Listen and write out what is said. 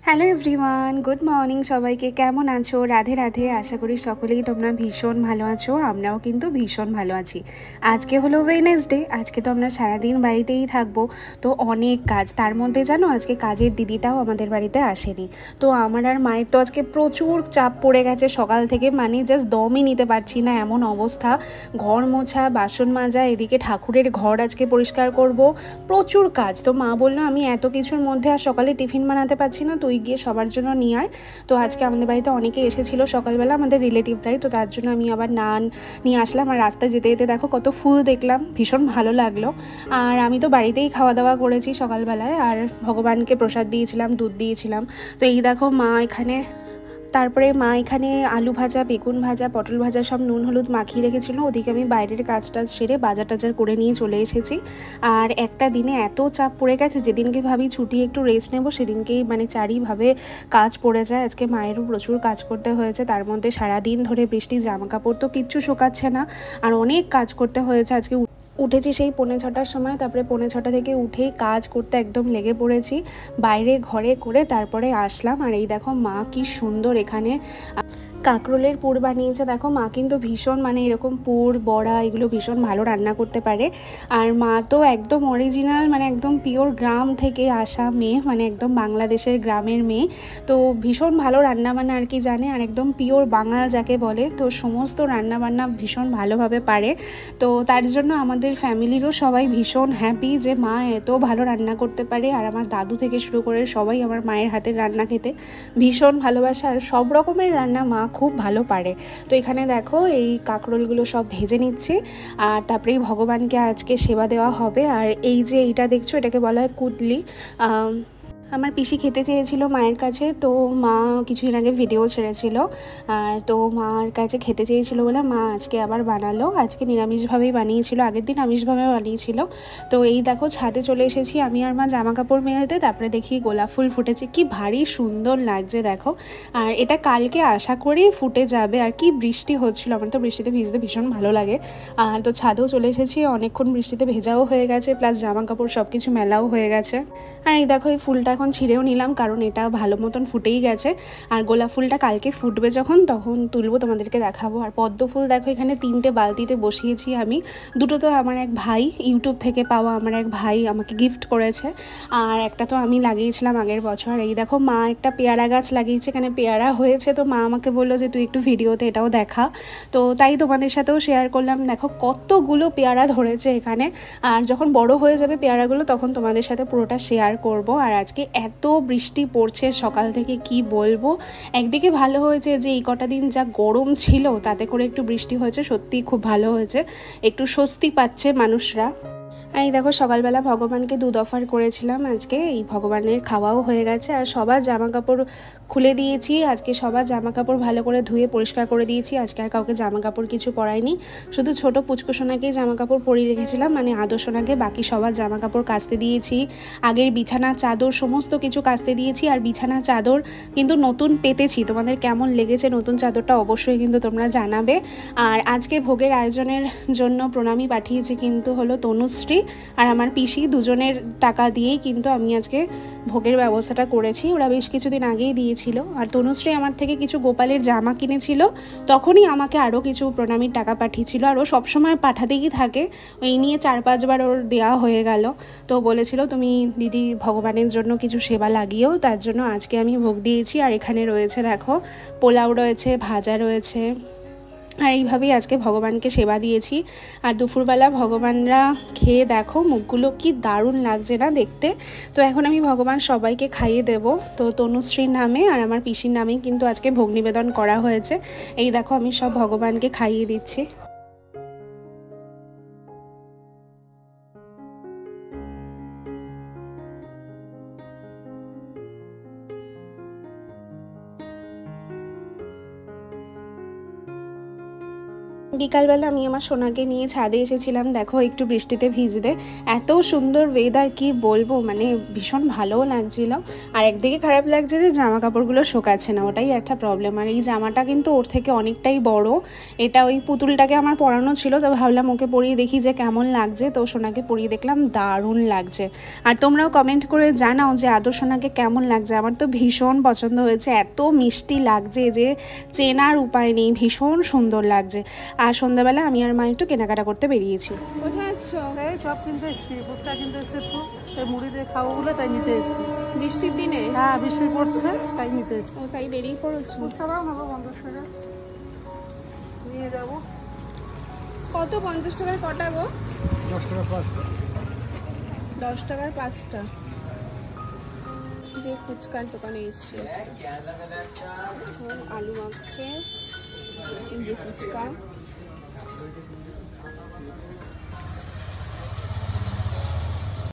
Hello everyone, good morning সবাইকে। কেমন আছো? রাধে রাধে। আশা করি সকলেই তোমরা ভীষণ ভালো আছো। আমরাও কিন্তু ভীষণ ভালো আছি। আজকে হলো ওয়েডনেসডে। আজকে তো আমরা সারাদিন বাড়িতেই থাকবো। তো অনেক কাজ, তার মধ্যে জানো আজকে কাজের দিদিটাও আমাদের বাড়িতে আসেনি। তো আমার আর মায়ের তো আজকে প্রচুর চাপ পড়ে গেছে সকাল থেকে, মানে জাস্ট দমই নিতে পারছি না, এমন অবস্থা। ঘর মোছা, বাসন মাজা, এদিকে ঠাকুরের ঘর আজকে পরিষ্কার করব, প্রচুর কাজ। তো মা বললো আমি এত কিছুর মধ্যে আর সকালে টিফিন বানাতে পারছি না, তুই গিয়ে সবার জন্য নিয়ে আয়। তো আজকে আমাদের বাড়িতে অনেকে এসেছিলো সকালবেলা, আমাদের রিলেটিভরাই, তো তার জন্য আমি আবার নান নিয়ে আসলাম। আর রাস্তায় যেতে যেতে দেখো কত ফুল দেখলাম, ভীষণ ভালো লাগলো। আর আমি তো বাড়িতেই খাওয়া দাওয়া করেছি সকালবেলায়, আর ভগবানকে প্রসাদ দিয়েছিলাম, দুধ দিয়েছিলাম। তো এই দেখো মা এখানে, তারপরে মা এখানে আলু ভাজা, বেগুন ভাজা, পটল ভাজা সব নুন হলুদ মাখিয়ে রেখেছিল। ওদিকে আমি বাইরের কাজটা সেরে বাজার টাজার করে নিয়ে চলে এসেছি। আর একটা দিনে এত চাপ পড়ে গেছে, যেদিনকে ভাবি ছুটি একটু রেস্ট নেবো সেদিনকেই মানে চারিভাবে কাজ পড়ে যায়। আজকে মায়েরও প্রচুর কাজ করতে হয়েছে, তার মধ্যে সারাদিন ধরে বৃষ্টি, জামা কাপড় তো কিচ্ছু শোকাচ্ছে না, আর অনেক কাজ করতে হয়েছে। আজকে উঠেছি সেই 5:45টার সময়, তারপরে 5:45 থেকে উঠেই কাজ করতে একদম লেগে পড়েছি, বাইরে ঘরে করে তারপরে আসলাম। আর এই দেখো মা কি সুন্দর এখানে কাঁকরোলের পুর বানিয়েছে। দেখো মা কিন্তু ভীষণ মানে এরকম পুর বড়া এগুলো ভীষণ ভালো রান্না করতে পারে। আর মা তো একদম অরিজিনাল, মানে একদম পিওর গ্রাম থেকে আসা মেয়ে, মানে একদম বাংলাদেশের গ্রামের মেয়ে। তো ভীষণ ভালো রান্নাবান্না আর কি জানে, আর একদম পিওর বাঙাল যাকে বলে, তো সমস্ত রান্নাবান্না ভীষণ ভালোভাবে পারে। তো তার জন্য আমাদের ফ্যামিলিরও সবাই ভীষণ হ্যাপি যে মা এত ভালো রান্না করতে পারে। আর আমার দাদু থেকে শুরু করে সবাই আমার মায়ের হাতের রান্না খেতে ভীষণ ভালোবাসে, আর সব রকমের রান্না মা খুব ভালো পারে। তো এখানে দেখো এই কাঁকরোলগুলো সব ভেজে নিচ্ছি, আর তারপরেই ভগবানকে আজকে সেবা দেওয়া হবে। আর এই যে এইটা দেখছো, এটাকে বলা হয় কুদলি। আমার পিসি খেতে চেয়েছিল মায়ের কাছে, তো মা কিছুদিন আগে ভিডিও ছেড়েছিল, আর তো মার কাছে খেতে চেয়েছিল বলে মা আজকে আবার বানালো। আজকে নিরামিষভাবেই বানিয়েছিল, আগের দিন আমিষভাবে বানিয়েছিল। তো এই দেখো ছাদে চলে এসেছি আমি আর মা জামা কাপড় মেলতে, তারপরে দেখি গোলাপ ফুল ফুটেছে, কি ভারী সুন্দর লাগছে দেখো। আর এটা কালকে আশা করি ফুটে যাবে। আর কি বৃষ্টি হচ্ছিল, আমার তো বৃষ্টিতে ভিজতে ভীষণ ভালো লাগে। আর তো ছাদেও চলে এসেছি, অনেকক্ষণ বৃষ্টিতে ভেজাও হয়ে গেছে, প্লাস জামা কাপড় সব কিছু মেলাও হয়ে গেছে। আর এই দেখো এই ফুলটা এখন ছিঁড়েও নিলাম, কারণ এটা ভালো মতন ফুটেই গেছে। আর গোলাপ ফুলটা কালকে ফুটবে যখন, তখন তুলবো, তোমাদেরকে দেখাবো। আর পদ্ম ফুল দেখো এখানে 3টে বালতিতে বসিয়েছি আমি। দুটো তো আমার এক ভাই, ইউটিউব থেকে পাওয়া আমার এক ভাই আমাকে গিফট করেছে, আর একটা তো আমি লাগিয়েছিলাম আগের বছর। এই দেখো মা একটা পেয়ারা গাছ লাগিয়েছে, এখানে পেয়ারা হয়েছে। তো মা আমাকে বললো যে তুই একটু ভিডিওতে এটাও দেখা, তো তাই তোমাদের সাথেও শেয়ার করলাম। দেখো কতগুলো পেয়ারা ধরেছে এখানে, আর যখন বড় হয়ে যাবে পেয়ারাগুলো তখন তোমাদের সাথে পুরোটা শেয়ার করব। আর আজকে এত বৃষ্টি পড়ছে সকাল থেকে কি বলবো। একদিকে ভালো হয়েছে যে এই কটা দিন যা গরম ছিল তাতে করে একটু বৃষ্টি হয়েছে, সত্যিই খুব ভালো হয়েছে, একটু স্বস্তি পাচ্ছে মানুষরা। আর এই দেখো সকালবেলা ভগবানকে দুধ অফার করেছিলাম, আজকে এই ভগবানের খাওয়াও হয়ে গেছে। আর সবার জামা কাপড় খুলে দিয়েছি, আজকে সবার জামা কাপড় ভালো করে ধুয়ে পরিষ্কার করে দিয়েছি। আজকে আর কাউকে জামা কাপড় কিছু পরাইনি, শুধু ছোট পুচকুসোনাকেই জামা কাপড় পরিয়ে রেখেছিলাম, মানে আদর্শনাকে। বাকি সবার জামা কাপড় কাচতে দিয়েছি, আগের বিছানা চাদর সমস্ত কিছু কাচতে দিয়েছি। আর বিছানা চাদর কিন্তু নতুন পেতেছি, তোমাদের কেমন লেগেছে নতুন চাদরটা অবশ্যই কিন্তু তোমরা জানাবে। আর আজকে ভোগের আয়োজনের জন্য প্রণামী পাঠিয়েছি কিন্তু হলো তনুশ্রী আর আমার পিসি, দুজনের টাকা দিয়েই কিন্তু আমি আজকে ভোগের ব্যবস্থাটা করেছি। ওরা বেশ কিছুদিন আগেই দিয়েছিল। আর তনুশ্রী আমার থেকে কিছু গোপালের জামা কিনেছিল, তখনই আমাকে আরও কিছু প্রণামীর টাকা পাঠিয়েছিল। আর ও সবসময় পাঠাতেই থাকে, এই নিয়ে 4-5বার ওর দেওয়া হয়ে গেল। তো বলেছিল তুমি দিদি ভগবানের জন্য কিছু সেবা লাগিয়েও, তার জন্য আজকে আমি ভোগ দিয়েছি। আর এখানে রয়েছে দেখো পোলাও রয়েছে, ভাজা রয়েছে, আর এইভাবেই আজকে ভগবানকে সেবা দিয়েছি। আর দুপুরবেলা ভগবানরা খেয়ে দেখো মুখগুলো কি দারুণ লাগছে না দেখতে। তো এখন আমি ভগবান সবাইকে খাইয়ে দেব। তো তনুশ্রীর নামে আর আমার পিসির নামেই কিন্তু আজকে ভোগ নিবেদন করা হয়েছে। এই দেখো আমি সব ভগবানকে খাইয়ে দিচ্ছি। বিকালবেলা আমি আমার সোনাকে নিয়ে ছাদে এসেছিলাম, দেখো একটু বৃষ্টিতে ভিজতে। এত সুন্দর ওয়েদার, কি বলবো, মানে ভীষণ ভালোও লাগছিল। আর একদিকে খারাপ লাগছে যে জামা কাপড়গুলো শোকাচ্ছে না, ওটাই একটা প্রবলেম। আর এই জামাটা কিন্তু ওর থেকে অনেকটাই বড়, এটা ওই পুতুলটাকে আমার পরানো ছিল, তো ভাবলাম ওকে পরিয়ে দেখি যে কেমন লাগছে। তো সোনাকে পরিয়ে দেখলাম, দারুণ লাগছে। আর তোমরাও কমেন্ট করে জানাও যে আদর সোনাকে কেমন লাগছে। আমার তো ভীষণ পছন্দ হয়েছে, এত মিষ্টি লাগছে যে চেনার উপায় নেই, ভীষণ সুন্দর লাগছে। আর সন্ধ্যাবেলা আমি আর মা একটু কেনাকাটা করতে বেরিয়েছি। কোথায় আছো? এই চপ কিনতে এসেছি, ফুচকা কিনতে এসেছি, একটু এই মুড়ি দিয়ে খাবো বলে তাই নিতে এসেছি। বৃষ্টির দিনে? হ্যাঁ, বৃষ্টি পড়ছে তাই নিতে এসেছি। ও, তাই বেরিয়ে পড়েছো? ফুচকাটাও নেবো 50 টাকা নিয়ে যাবো। কত? 50 টাকার কটা গো? 10 টাকা 5টা। 10 টাকার 5টা। যে ফুচকার দোকানে এসছি, আলু মাখছে, এই যে ফুচকা।